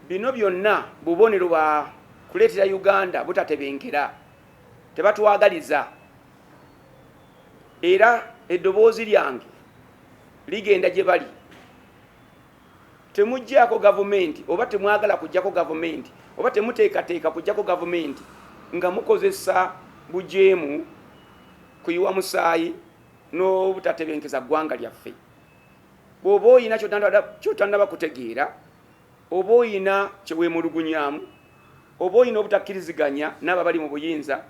bino byonna bubonero bwa kuleetera Uganda butatebenkera tebatwagaliza era eddoboozi lyange ligenda gye bali temujjako gavumenti oba temwagala kujjako gavumenti oba temuteekateeka kujjako gavumenti nga mukozesa bujeemu kuyiwa musaayi n'obutatebenkeza ggwanga lyaffe. Bw'oba oyina kyotandaba kutegeera oba oyina kyeweemulugunyaamu oba oyina obutakkiriziganya n'ababali mu buyinza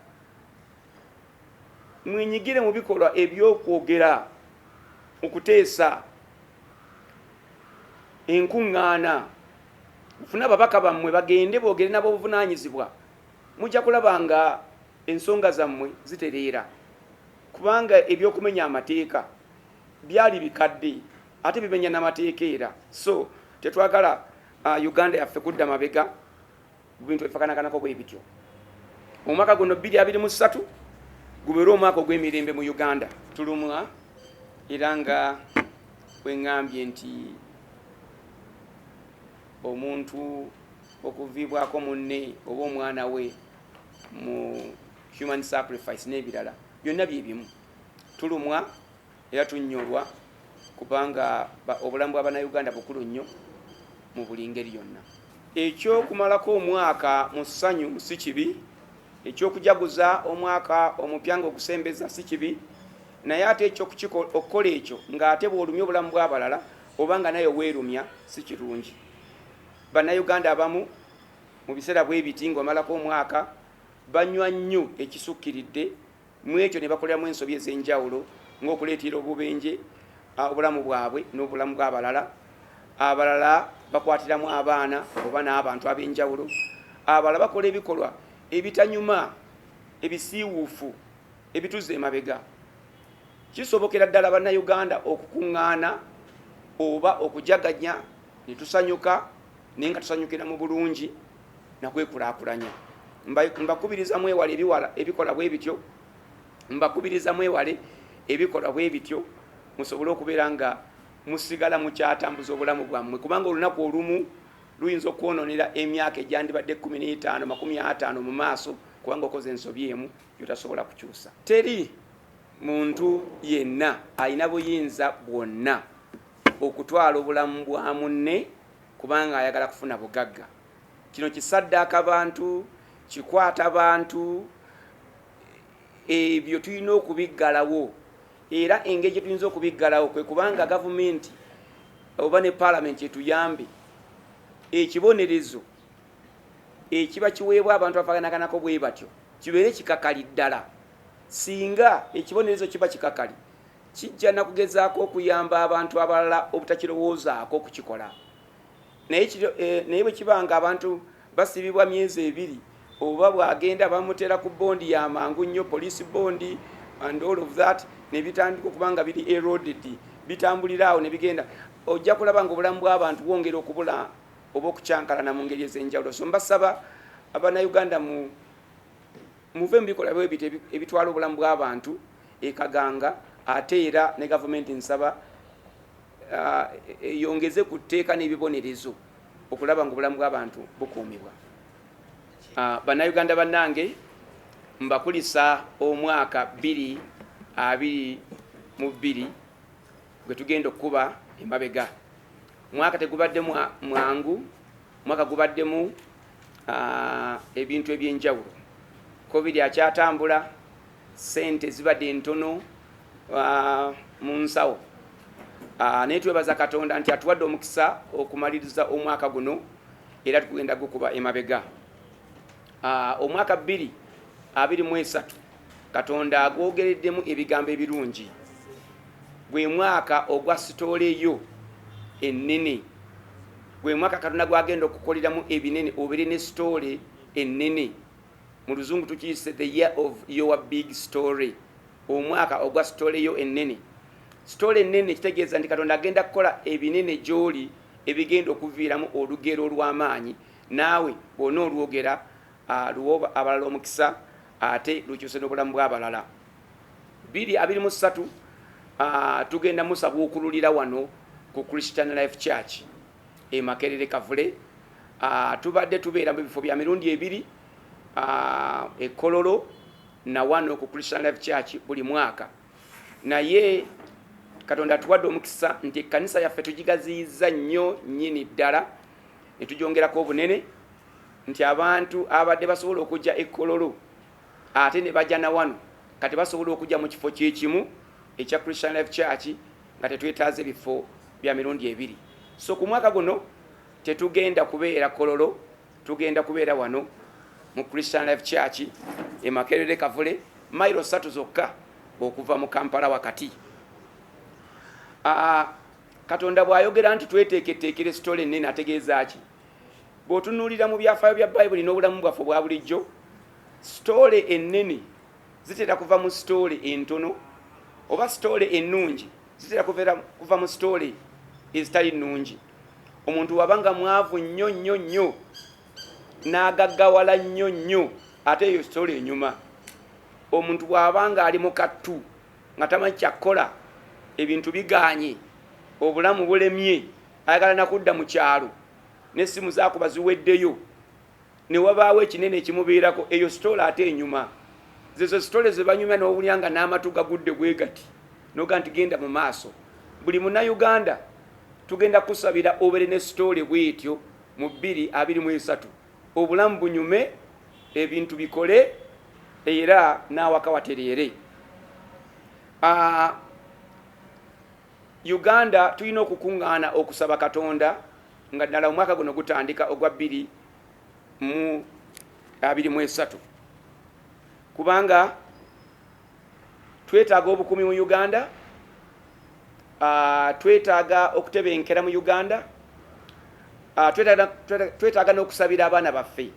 mwenyigire mu bikolwa ebyokwogera okuteesa enkuŋŋaana mufune ababaka bammwe bagende boogere nabo obuvunaanyizibwa mujja kulaba nga ensonga zammwe zitereera kubanga ebyokumenya amateeka byali bikadde ate bimenya n'amateeka era so tetwagala Uganda yaffe kudda mabega bintu ebifakanakanako bwe bityo. Omwaka guno 2023 gubeera omwaka ogw'emirembe mu Uganda. Tulumwa era nga bweŋŋambye nti omuntu okuviibwako munne oba omwana we mu human sacrifice n'ebirala byonna bye bimu. Tulumwa era tunnyolwa kubanga obulamu bw'Abannayuganda bukulu nnyo mu buli ngeri yonna. Ekyokumalako omwaka mu ssanyu si kibi, ekyokujaguza omwaka omupya ng'okusembeza si kibi, naye ate okukola ekyo ng'ate bw'olumya obulamu bw'abalala oba nga naye weerumya si kirungi. Bannayuganda abamu mu biseera bwe biti ng'omalako omwaka banywa nnyo ekisukkiridde mu ekyo ne bakoleramu ensobi ez'enjawulo ng'okuleetera obubenje obulamu bwabwe n'obulamu bw'abalala. Abalala bakwatiramu abaana oba n'abantu ab'enjawulo. Abalala bakola ebikolwa ebitanyuma ebisiiwuufu ebituze emabega. Kisobokera ddala Bannayuganda okukuŋŋaana oba okujaganya ne tusanyuka naye nga tusanyukira mu bulungi nakwekulaakulanya. Mbakubiriza mwewale ebikola bwe bityo, mbakubiriza mwewale ebikola bwe bityo musobole okubeera nga musigala mukyatambuza obulamu bwammwe kubanga olunaku olumu luyinza okwononera emyaka egyandibadde 15 50 mu maaso kubanga okoze ensobi emu gyotasobola kukyusa. Teri muntu yenna alina buyinza bwonna okutwala obulamu bwa munne kubanga ayagala kufuna bugagga. Kino kisaddaaka bantu, kikwata bantu, ebyo tulina okubiggalawo. Era engeri gye tuyinza okubiggalawo kwe kubanga gavumenti oba ne paalamenti etuyambe ekibonerezo ekiba kiweebwa abantu afaanakanako bwe batyo kibeere kikakali ddala. Singa ekibonerezo kiba kikakali kijja nakugezaako okuyamba abantu abalala obutakirowoozaako okukikola. Naye bwe kibanga abantu basibibwa myezi 2 oba bwagenda bamutera ku bondi ya mangu nnyo, police bondi and all of that, ne bitandika okubanga biri eroded bitambulira awo ne bigenda, ojja kulaba nga obulamu bw'abantu bwongera okubula oba okucyankalana mu ngeri ez'enjawulo. So mbasaba Abannayuganda muve mu bikolwa bwe biti ebitwala obulamu bw'abantu ekaganga, ate era ne gavumenti nsaba yongeze ku tteeka n'ebibonerezo okulaba nga obulamu bw'abantu bukuumibwa. Bannayuganda bannange, mbakulisa omwaka 2022 gwe tugenda okuba emabega. Mwaka tegubadde mwangu, mwaka gubaddemu ebintu ebyenjawulo. Covid akyatambula, sente zibadde ntono mu nsawo. Naye twebaza Katonda nti atuwadde omukisa okumaliriza omwaka guno era tugenda gukuba emabega. Omwaka 2023 Katonda agwogereddemu ebigambo ebirungi. Gwe mwaka ogwa sitoole yo ennene. Gwe mwaka Katonda gwagenda okukoleramu ebinene obere ne sitoole ennene. Mu Luzungu tukiyise the year of your big story. Omwaka ogwa sitoole yo ennene. Sitoole ennene kitegeeza nti Katonda agenda kukola ebinene gy'oli ebigenda okuviiramu olugero olw'amaanyi. Naawe bw'ona olwogera luwoba abalala omukisa ate lukyuse n'obulamu bw'abalala. 2023 tugenda musaba okululira wano ku Christian Life Church Makerere Kavule. tubadde tubeera mu bifo bya mirundi ebiri e Kololo na wano ku Christian Life Church buli mwaka, naye Katonda tuwadde omukisa nti ekkanisa yaffe tugigaziyiza nnyo nnyini ddala ne tugyongerako obunene nti abantu abadde basobola okujja e Kololo ate ne bajja na wano kati basobola okujja mu kifo kyekimu ekya Christian Life Church nga tetwetaaze ebifo bya mirundi ebiri. So ku mwaka guno tetugenda kubeera Kololo, tugenda kubeera wano mu Christian Life Church e Makerere Kavule, mailo 3 zokka okuva mu Kampala wakati. Katonda bw'ayogera nti tweteeketeekere sitole ennene ategeeza ki? Bw'otunuulira mu byafaayo bya Bayibuli n'obulamu bwaffe bwa bulijjo, sitole ennene zitera kuva mu sitole entono, oba sitole ennungi zitera kuva mu sitole ezitali nnungi. Omuntu wabanga mwavu nnyo nnyo nnyo n'agaggawala nnyo nnyo ate eyo sitole enyuma. Omuntu wabanga ali mu kattu nga tamanyi kyakkola, ebintu biganye, obulamu bulemye, ayagala nakudda mu kyalo n'essimu zaakuba ziweddeyo ne wabaawo ekinene ekimubeerako, eyo sitole ate enyuma. Zezo sitole ze banyuma n'owulira nga n'amatu gagudde bwe gati noga nti genda mu maaso. Buli Munnayuganda tugenda kusabira obere ne sitole bwetyo mu 2023, obulamu bunyume, ebintu bikole era n'awaka watereere. Uganda tulina okukuŋŋaana okusaba Katonda nga ddala omwaka guno gutandika ogwa 2023, kubanga twetaaga obukuumi mu Uganda, twetaaga okutebenkera mu Uganda, twetaaga n'okusabira abaana baffe.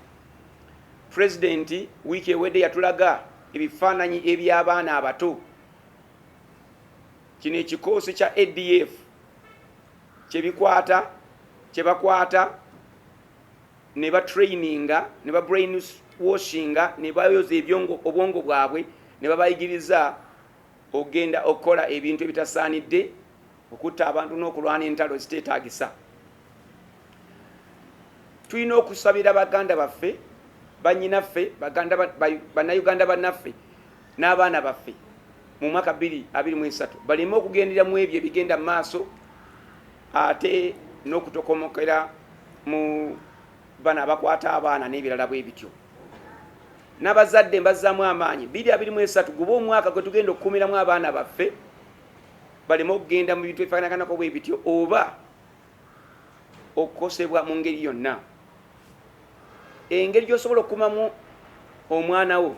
Pulezidenti wiiki ewedde yatulaga ebifaananyi eby'abaana abato. Kino ekikoosi kya ADF kye bakwata ne batraininga, ne brainwashinga, ne bayoza obwongo bwabwe, ne babayigiriza ogenda okukola ebintu ebitasaanidde, okutta abantu n'okulwana entalo ziteetaagisa. Tulina okusabira baganda baffe, bannyinaffe, bannayuganda bannaffe n'abaana baffe mu mwaka 2023 baleme okugendera mu ebyo ebigenda mu maaso ate n'okutokomokera mu bana abakwata abaana n'ebirala bwe bityo. N'abazadde mbazzaamu amaanyi 2023 guba omwaka gwe tugenda okukuumiramu abaana baffe baleme okugenda mu bintu ebifaanaganako bwe bityo oba okukosebwa mu ngeri yonna. Engeri gy'osobola okukuumamu omwana wo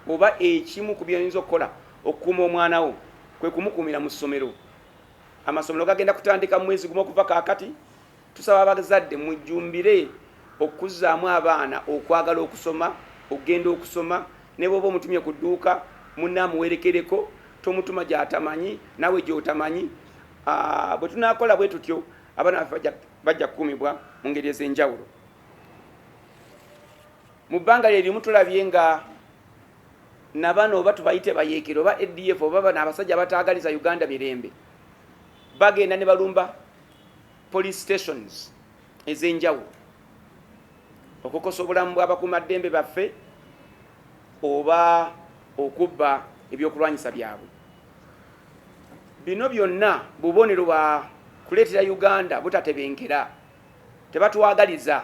oba ekimu ku by'oyinza okukola okukuuma omwana wo kwe kumukuumira mu ssomero. Amasomero gagenda kutandika mu mwezi gumu okuva kaakati. Tusaba abazadde mujjumbire okuzzaamu abaana okwagala okusoma, okugenda okusoma. Ne bw'oba omutumye ku dduuka munnaamuwerekereko, tomutuma gy'atamanyi nawe gy'otamanyi. Bwe tunaakola bwe tutyo abaana bajja kukuumibwa mu ngeri ez'enjawulo. Mu bbanga lye limu tulabye nga na bano oba tubayite bayeekere oba ADF oba bano abasajja bataagaliza Uganda mirembe bagenda ne balumba police stations ez'enjawulo okukosa obulamu bw'abakuumaddembe baffe oba okubba ebyokulwanyisa byabwe. Bino byonna bubonero bwa kuleetera Uganda butatebenkera, tebatwagaliza.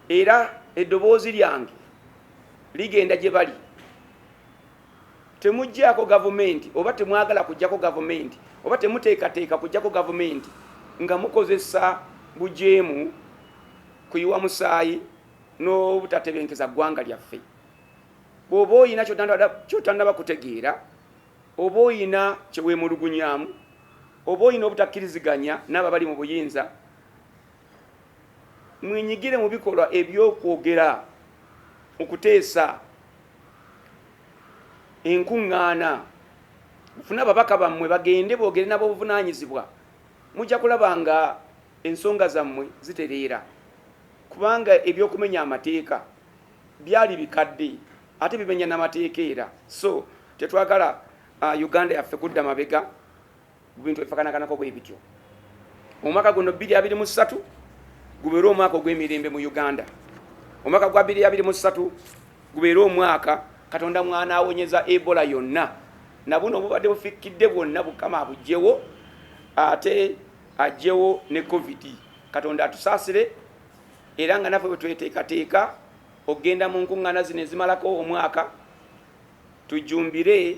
Era eddoboozi lyange ligenda gye bali. Temuggyako gavumenti oba temwagala kuggyako gavumenti oba temuteekateeka kuggyako gavumenti nga mukozesa bujeemu kuyiwa musaayi n'obutatebenkeza ggwanga lyaffe. Bw'oba oyina ky'otannaba kutegeera, oba oyina kye weemulugunyaamu, oba oyina obutakkiriziganya n'ababali mu buyinza, mwenyigire mu bikolwa eby'okwogera, okuteesa enkuŋŋaana, mufune ababaka bammwe bagende boogere nabo obuvunaanyizibwa. Mujja kulaba nga ensonga zammwe zitereera, kubanga ebyokumenya amateeka byali bikadde ate bimenya n'amateeka era. So tetwagala Uganda yaffe kudda mabega mu bintu ebifaanaganako bwe bityo. Omwaka guno 2023 gubeere omwaka ogw'emirembe mu Uganda. Omwaka gwa 2023 gubeere omwaka Katonda mwana awonyeza Ebola yonna, na buno obubadde bufikidde bwonna Mukama abugyewo, ate ajjewo ne COVID. Katonda atusaasire, era nga naffe bwe tweteekateeka ogenda mu nkuŋŋaana zino ezimalako omwaka, tujumbire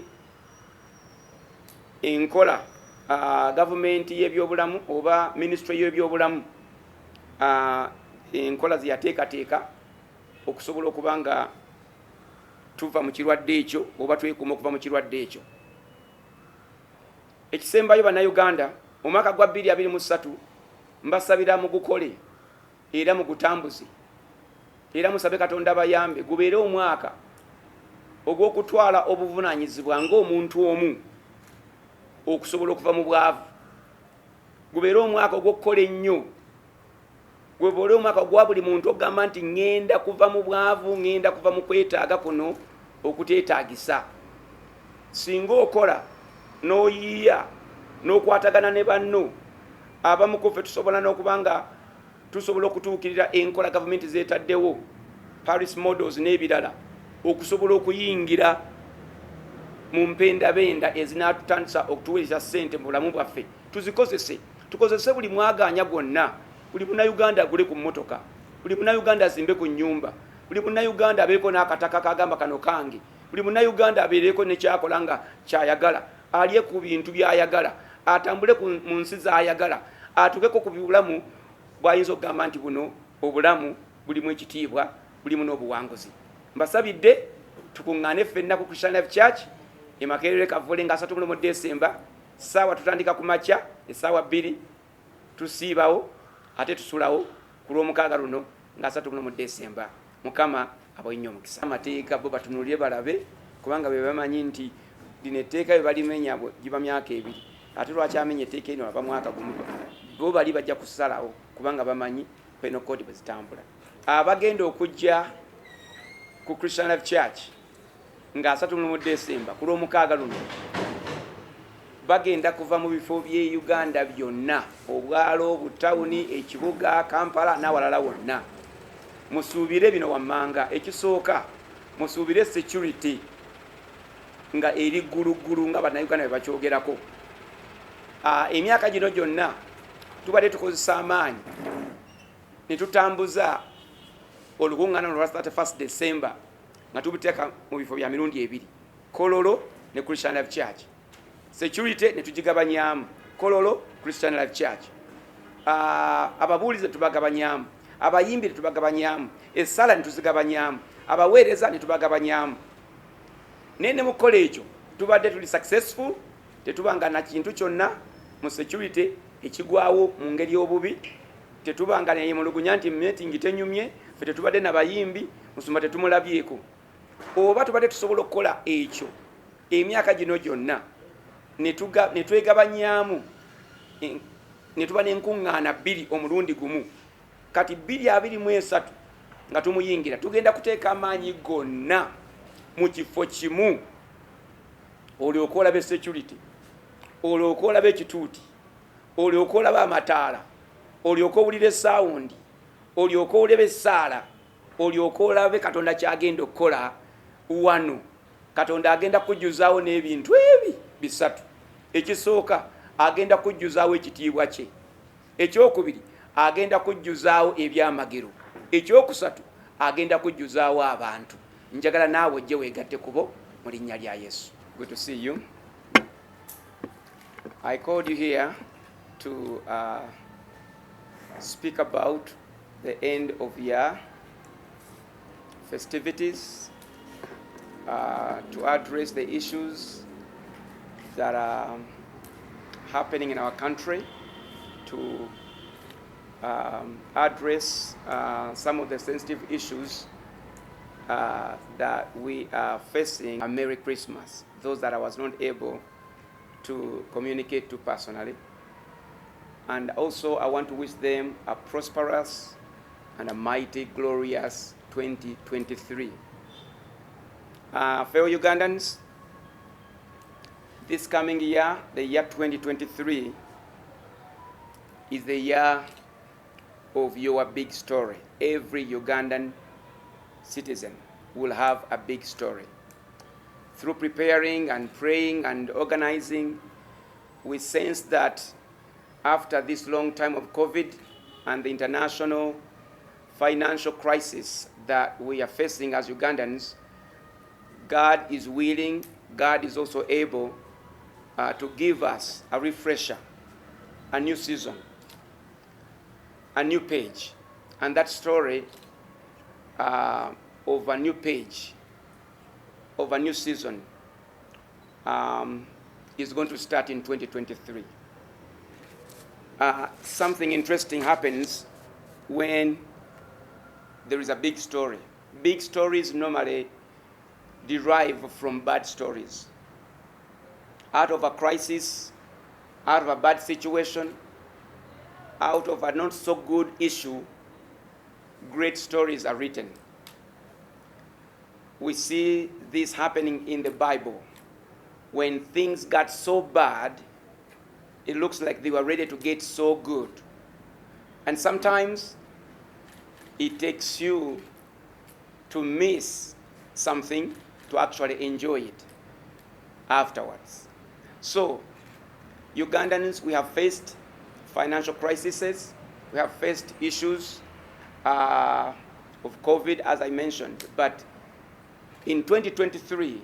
enkola gavumenti y'ebyobulamu oba ministry y'ebyobulamu enkola zeyateekateeka okusobola okuba nga tuva mu kirwadde ekyo oba twekuuma okuva mu kirwadde ekyo. Ekisembayo bannayuganda, omwaka gwa 2023 mbasabira mu gukole era mu gutambuze, era musabe Katonda bayambe gubeere omwaka ogw'okutwala obuvunaanyizibwa ng'omuntu omu okusobola okuva mu bwavu. Gubeere omwaka ogw'okukola ennyo, gubeere omwaka ogwa buli muntu ogamba nti ŋŋenda kuva mu bwavu, ŋŋenda kuva mu kwetaaga kuno okuteetaagisa. Singa okola n'oyiiya n'okwatagana ne banno, abamu ku ffe tusobola n'okuba nga tusobola okutuukirira enkola gavumenti zeetaddewo, Paris models n'ebirala, okusobola okuyingira mu mpendabenda ezinaatutandisa okutuweereza ssente mu bulamu bwaffe. Tuzikozese, tukozese buli mwaganya gwonna. Buli munnayuganda agule ku mmotoka, buli munnayuganda azimbe ku nnyumba, buli munnayuganda abeeko n'akataka kagamba kano kange, buli munnayuganda abeereko nekyakola nga kyayagala, alye ku bintu by'ayagala, atambule mu nsi z'ayagala, atuukeko ku bulamu bw'ayinza okugamba nti buno obulamu bulimu ekitiibwa, bulimu n'obuwanguzi. Mbasabidde tukuŋŋaane ffenna ku Christian Life Church e Makerere Kavule nga 31 Desemba, ssaawa tutandika ku makya essaawa 2 tusiibawo ate tusulawo ku lw'omukaaga luno nga 31 Desemba. Mukama abayinnyo omukisa. Amateeka bo batunulire balabe, kubanga be bamanyi nti lino etteeka bwe balimenya giba myaka 2, ate lwaki amenya etteeka lino aba mwaka gumu, bo bali bajja kusalawo kubanga bamanyi penal code bwe zitambula. Abagenda okujja ku Christian Life Church nga 31 Desemba ku lw'omukaaga luno bagenda kuva mu bifo by'e Uganda byonna, obwalo, obutawuni, ekibuga, Kampala n'awalala wonna. Musuubire bino wammanga. Ekisooka musuubire security nga eri gguluggulu nga bannayuganda bwe bakyogerako. Emyaka gino gyonna tubadde tukozesa amaanyi ne tutambuza olukuŋŋaana lwa 31 December nga tubiteeka mu bifo bya mirundi 2, Kololo ne Christian Life Church. Security ne tugigabanyaamu, Kololo Christian Life Church. Ababuulize tubagabanyaamu, abayimbi ne tubagabanyaamu, essala ne tuzigabanyaamu, abaweereza ne tubagabanyaamu. Naye ne mu kukola ekyo tubadde tuli successful, tetubanga na kintu kyonna mu security ekigwawo mu ngeri y'obubi, tetubanga neyemulugunya nti meeting tenyumye, ffe tetubadde n'abayimbi musumba tetumulabyeko. Oba tubadde tusobola okukola ekyo emyaka gino gyonna ne twegabanyaamu ne tuba n'enkuŋŋaana 2 omulundi gumu, kati 2023 nga tumuyingira tugenda kuteeka amaanyi gonna mu kifo kimu, olyoka olaba security, olyoka olaba ekituuti, olyoka olaba amataala, olyoka owulira esawundi, olyoka olaba essaala, olyoka olabe Katonda kyagenda okukola wano. Katonda agenda kujjuzaawo n'ebintu ebi 3. Ekisooka agenda kujjuzaawo ekitiibwa kye, ekyokubiri agenda kujjuzaawo ebyamagero, ekyokusatu agenda kujjuzaawo abantu. Njagala naawe ojje weegatte kubo mu linnya lya Yesu. Good to see you. I called you here to speak about the end of year festivities, to address the issues that are happening in our country, to address some of the sensitive issues that we are facing. A Merry Christmas, those that I was not able to communicate to personally. And also I want to wish them a prosperous and a mighty, glorious 2023. Fellow Ugandans, this coming year, the year 2023, is the year of your big story. Every Ugandan citizen will have a big story. Through preparing and praying and organizing, we sense that after this long time of COVID and the international financial crisis that we are facing as Ugandans, God is willing, God is also able to give us a refresher, a new season, a new page. And that story of a new page, of a new season, is going to start in 2023. Something interesting happens when there is a big story. Big stories normally derive from bad stories. Out of a crisis, out of a bad situation, out of a not so good issue, great stories are written. We see this happening in the Bible. When things got so bad, it looks like they were ready to get so good. And sometimes it takes you to miss something to actually enjoy it afterwards. So, Ugandans, we have faced financial crises, we have faced issues of COVID, as I mentioned, but in 2023,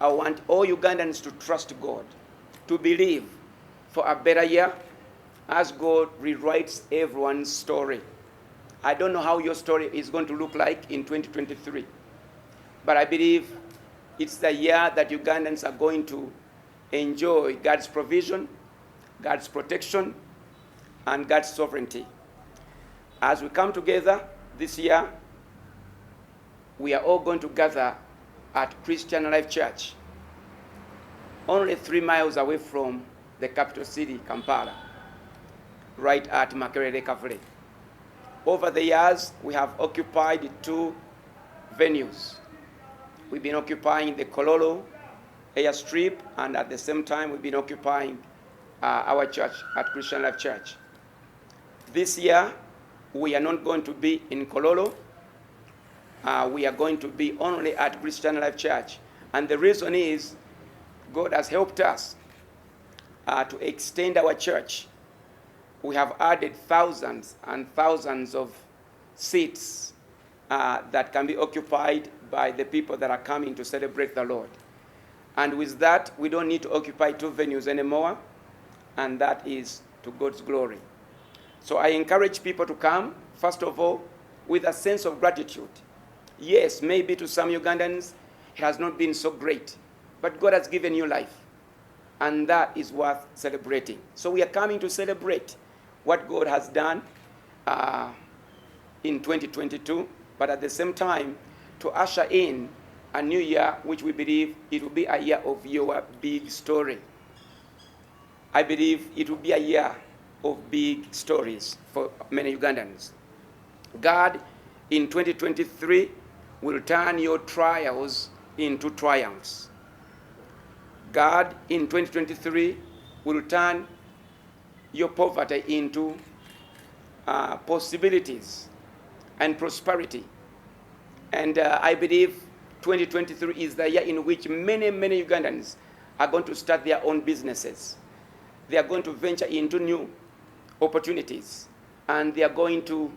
I want all Ugandans to trust God, to believe for a better year as God rewrites everyone's story. I don't know how your story is going to look like in 2023, but I believe it's the year that Ugandans are going to enjoy God's provision, God's protection, and God's sovereignty. As we come together this year, we are all going to gather at Christian Life Church, only 3 miles away from the capital city, Kampala, right at Makerere Kavule. Over the years, we have occupied 2 venues. We've been occupying the Kololo airstrip, and at the same time, we've been occupying our church at Christian Life Church. This year, we are not going to be in Kololo. We are going to be only at Christian Life Church. And the reason is, God has helped us to extend our church. We have added thousands and thousands of seats that can be occupied by the people that are coming to celebrate the Lord. And with that, we don't need to occupy 2 venues anymore, and that is to God's glory. So I encourage people to come, first of all, with a sense of gratitude. Yes, maybe to some Ugandans, it has not been so great, but God has given you life, and that is worth celebrating. So we are coming to celebrate what God has done in 2022, but at the same time, to usher in a new year, which we believe it will be a year of your big story. I believe it will be a year of big stories for many Ugandans. God, in 2023, will turn your trials into triumphs. God, in 2023, will turn your poverty into possibilities and prosperity. And I believe 2023 is the year in which many, many Ugandans are going to start their own businesses. They are going to venture into new opportunities, and they are going to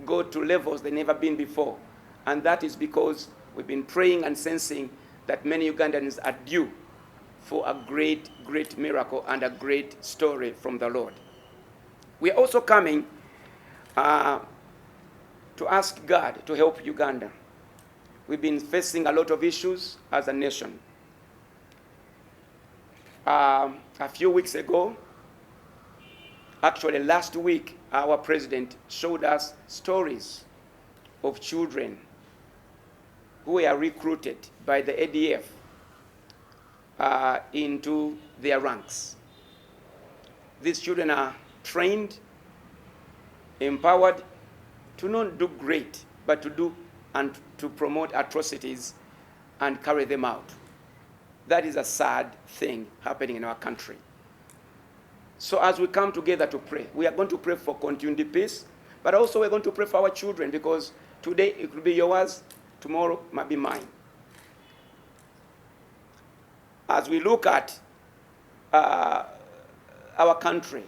go to levels they've never been before. And that is because we've been praying and sensing that many Ugandans are due for a great, great miracle and a great story from the Lord. We are also coming to ask God to help Uganda. We've been facing a lot of issues as a nation. A few weeks ago, actually last week, our president showed us stories of children who were recruited by the ADF into their ranks. These children are trained, empowered to not do great, but to do and to promote atrocities and carry them out. That is a sad thing happening in our country. So as we come together to pray, we are going to pray for continued peace, But also we're going to pray for our children, because today it could be yours, tomorrow might be mine. As we look at our country,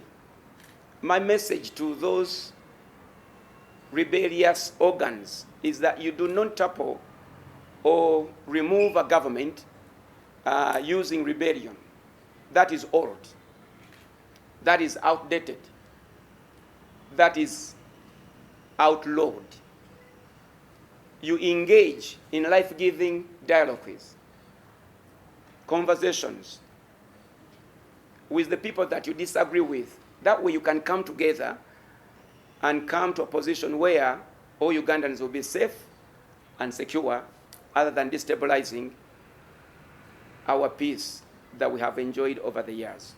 my message to those rebellious organs is that you do not topple or remove a government using rebellion. That is old. That is outdated. That is outlawed. You engage in life-giving dialogues, conversations with the people that you disagree with. That way you can come together and come to a position where all Ugandans will be safe and secure, other than destabilizing our peace that we have enjoyed over the years.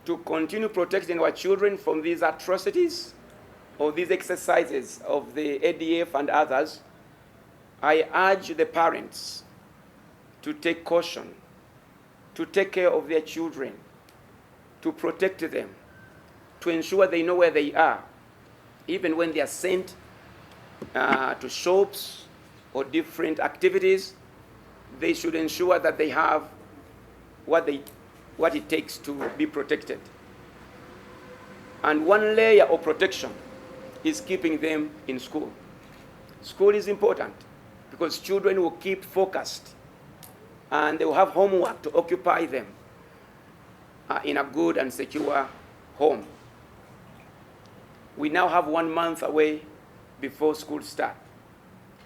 To continue protecting our children from these atrocities or these exercises of the ADF and others, I urge the parents to take caution, to take care of their children, to protect them, to ensure they know where they are. Even when they are sent to shops or different activities, they should ensure that they have what it takes to be protected. And one layer of protection is keeping them in school. School is important because children will keep focused and they will have homework to occupy them in a good and secure home. We now have 1 month away before school starts.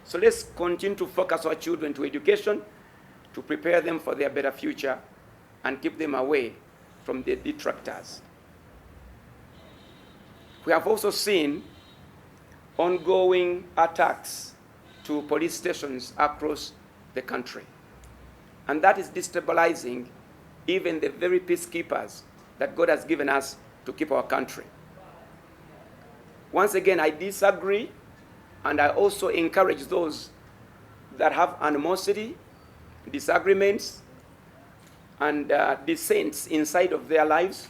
So let's continue to focus our children to education, to prepare them for their better future, and keep them away from the detractors. We have also seen ongoing attacks to police stations across the country. And that is destabilizing even the very peacekeepers that God has given us to keep our country. Once again, I disagree, and I also encourage those that have animosity, disagreements, and dissents inside of their lives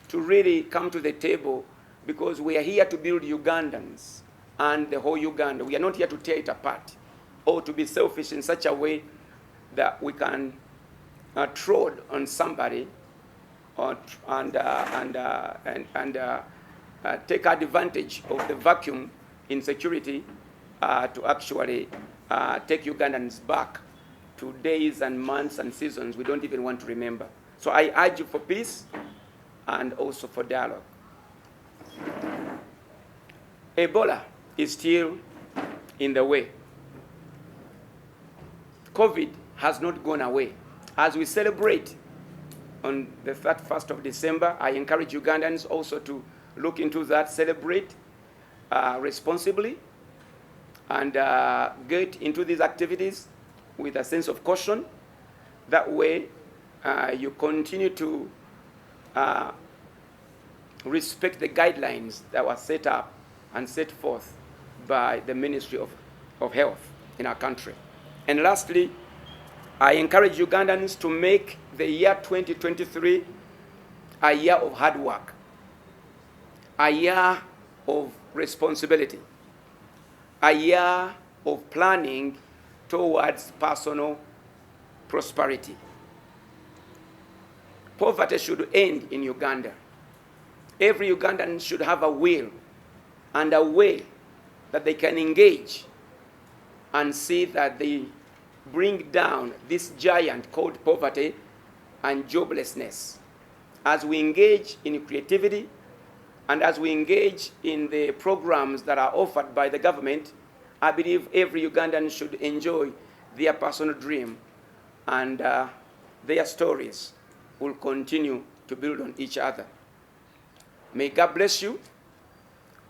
to really come to the table, because we are here to build Ugandans and the whole Uganda. We are not here to tear it apart or to be selfish in such a way that we can trod on somebody and take advantage of the vacuum in security to actually take Ugandans back to days and months and seasons we don't even want to remember. So I urge you for peace and also for dialogue. Ebola is still in the way. COVID has not gone away. As we celebrate on the 31st of December, I encourage Ugandans also to look into that, celebrate responsibly, and get into these activities with a sense of caution. That way, you continue to respect the guidelines that were set up and set forth by the Ministry of Health in our country. And lastly, I encourage Ugandans to make the year 2023 a year of hard work, a year of responsibility, a year of planning towards personal prosperity. Poverty should end in Uganda. Every Ugandan should have a will and a way that they can engage and see that they bring down this giant called poverty and joblessness. As we engage in creativity and as we engage in the programs that are offered by the government, I believe every Ugandan should enjoy their personal dream, and their stories will continue to build on each other. May God bless you,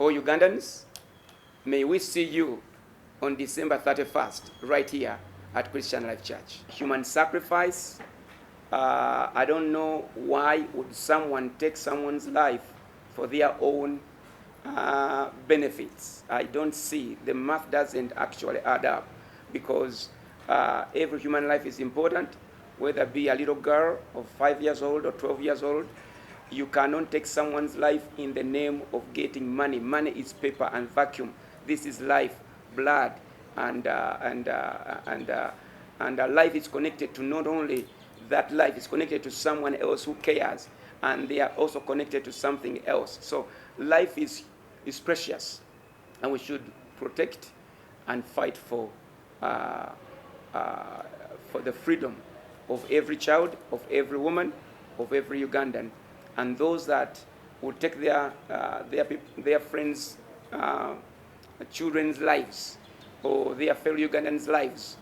all Ugandans. May we see you on December 31st, right here at Christian Life Church. Human sacrifice. I don't know why would someone take someone's life for their own benefits. I don't see, the math doesn't actually add up, because Every human life is important, whether it be a little girl of 5 years old or 12 years old. You cannot take someone's life in the name of getting money. Money is paper and vacuum. This is life, blood, and life is connected to not only that life is connected to someone else who cares, and they are also connected to something else. So life is precious, and we should protect and fight for the freedom of every child, of every woman, of every Ugandan, and those that will take their friends' children's lives or their fellow Ugandans' lives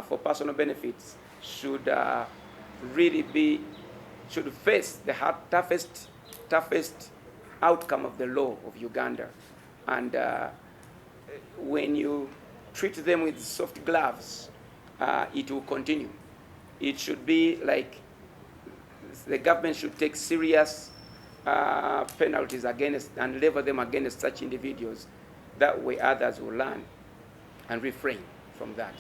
for personal benefits should really should face the toughest outcome of the law of Uganda. And when you treat them with soft gloves, it will continue. It should be like the government should take serious penalties against and level them against such individuals. That way others will learn and refrain from that.